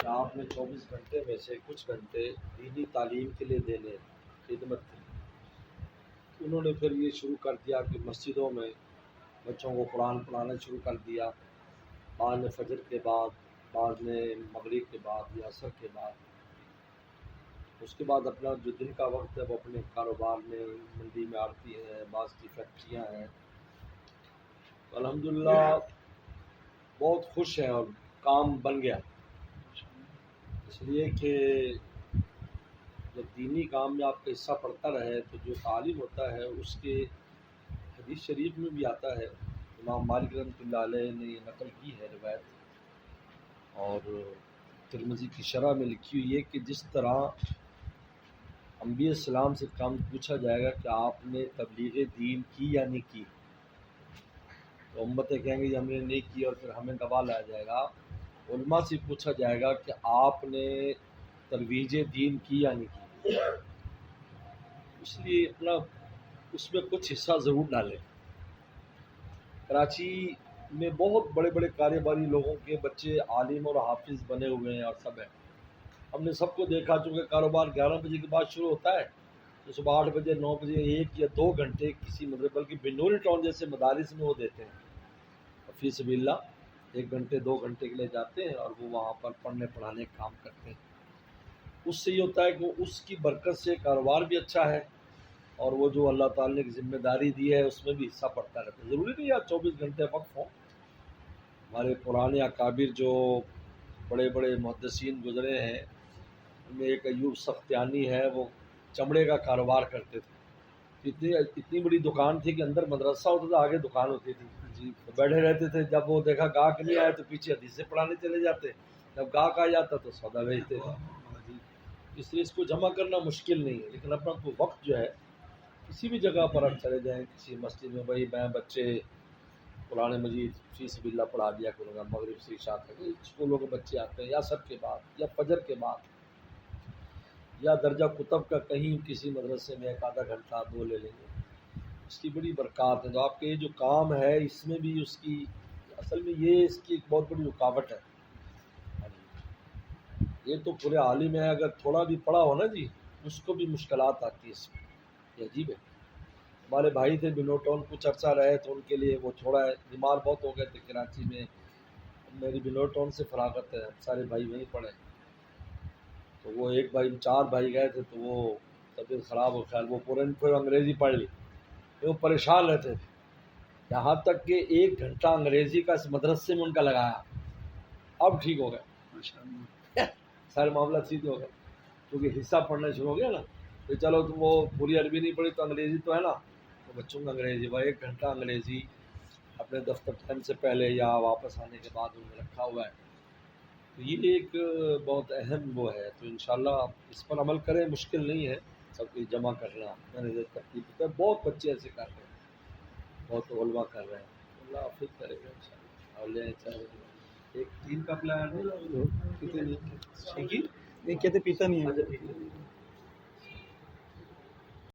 کہ آپ نے 24 گھنٹے میں سے کچھ گھنٹے دینی تعلیم کے لیے دینے، خدمت کی۔ انہوں نے پھر یہ شروع کر دیا کہ مسجدوں میں بچوں کو قرآن پڑھانا شروع کر دیا، بعض نے فجر کے بعد، بعض نے مغرب کے بعد یا عصر کے بعد۔ اس کے بعد اپنا جو دن کا وقت ہے وہ اپنے کاروبار میں، منڈی میں آڑتی ہے، بعض کی فیکٹریاں ہیں۔ الحمدللہ بہت خوش ہیں اور کام بن گیا، اس لیے کہ جب دینی کام میں آپ کا حصہ پڑتا رہے تو جو تعلیم ہوتا ہے اس کے حدیث شریف میں بھی آتا ہے، امام مالک رحمۃ اللہ علیہ نے یہ نقل کی ہے روایت، اور ترمذی کی شرح میں لکھی ہوئی ہے کہ جس طرح انبیاء السلام سے کام پوچھا جائے گا کہ آپ نے تبلیغ دین کی یا نہیں کی، تو امتیں کہیں گے یہ ہم نے نہیں کی، اور پھر ہمیں گواہ لایا جائے گا۔ علماء سے پوچھا جائے گا کہ آپ نے ترویج دین کی یا نہیں کی، اس لیے اپنا اس میں کچھ حصہ ضرور ڈالیں۔ کراچی میں بہت بڑے بڑے کاروباری لوگوں کے بچے عالم اور حافظ بنے ہوئے ہیں اور سب ہیں، ہم نے سب کو دیکھا، چونکہ کاروبار 11 بجے کے بعد شروع ہوتا ہے تو صبح 8 بجے 9 بجے 1 یا 2 گھنٹے کسی مدرسے، بلکہ بنوری ٹاؤن جیسے مدارس میں وہ دیتے ہیں فی سبیل اللہ، 1 گھنٹے 2 گھنٹے کے لیے جاتے ہیں اور وہ وہاں پر پڑھنے پڑھانے کا کام کرتے ہیں۔ اس سے یہ ہوتا ہے کہ اس کی برکت سے کاروبار بھی اچھا ہے، اور وہ جو اللہ تعالی نے ایک ذمہ داری دی ہے اس میں بھی حصہ پڑتا رہتا ہے۔ ضروری نہیں یار 24 گھنٹے وقف ہوں، ہمارے پرانے اکابر جو بڑے بڑے محدثین گزرے ہیں، ان میں ایک ایوب سختیانی ہے، وہ چمڑے کا کاروبار کرتے تھے، اتنی بڑی دکان تھی کہ اندر مدرسہ ہوتا تھا، آگے دکان ہوتی تھی جی، بیٹھے رہتے تھے، جب وہ دیکھا گاہک نہیں آئے تو پیچھے حدیثیں پڑھانے چلے جاتے، جب گاہک آ جاتا تو سودا بیچتے تھے۔ اس لیے اس کو جمع کرنا مشکل نہیں ہے، لیکن اپنا کوئی وقت جو ہے کسی بھی جگہ پر آپ چلے جائیں، کسی مسجد میں، بھائی میں بچے قرآن مجید فی سبیل اللہ پڑھا دیا کروں گا، مغرب سے عشاء تک اسکولوں کے بچے آتے ہیں، یا عصر کے بعد یا فجر کے بعد، یا درجہ کتب کا کہیں کسی مدرسے میں 1 آدھا گھنٹہ 2 لے لیں گے، اس کی بڑی برکات ہے۔ تو آپ کے یہ جو کام ہے اس میں بھی اس کی اصل میں یہ اس کی ایک بہت بڑی رکاوٹ ہے۔ یہ تو پورے عالم ہے، اگر تھوڑا بھی پڑھا ہو نا جی اس کو بھی مشکلات آتی ہے اس میں، یہ عجیب ہے۔ ہمارے بھائی تھے بنو ٹاؤن، کچھ عرصہ رہے تو ان کے لیے وہ چھوڑا ہے، بیمار بہت ہو گئے تھے کراچی میں، میری بنو ٹاؤن سے فراغت ہے، سارے بھائی وہیں پڑھے، تو وہ ایک بھائی 4 بھائی گئے تھے تو وہ طبیعت خراب ہو، خیال وہ پورے انگریزی پڑھ لی، وہ پریشان رہتے تھے، یہاں تک کہ 1 گھنٹہ انگریزی کا اس مدرسے میں ان کا لگایا، اب ٹھیک ہو گئے، سارے معاملہ سیدھے ہو گئے، کیونکہ حصہ پڑھنا شروع ہو گیا نا، تو چلو تو وہ پوری عربی نہیں پڑھی تو انگریزی تو ہے نا، تو بچوں کا انگریزی، وہ 1 گھنٹہ انگریزی اپنے دفتر ٹائم سے پہلے یا واپس آنے کے بعد انہوں نے رکھا ہوا ہے، تو یہ ایک بہت اہم وہ ہے، تو انشاءاللہ اس پر عمل کریں، مشکل نہیں ہے سب کچھ جمع کرنا، میں نے ترتیب ہے، بہت بچے ایسے کر رہے ہیں، بہت علماء کر رہے ہیں، اللہ حافظ کرے گا انشاءاللہ، اور لے چاہے ایک 3 کا پلان ہے، کتنے نہیں کہتے پیتا نہیں ہے۔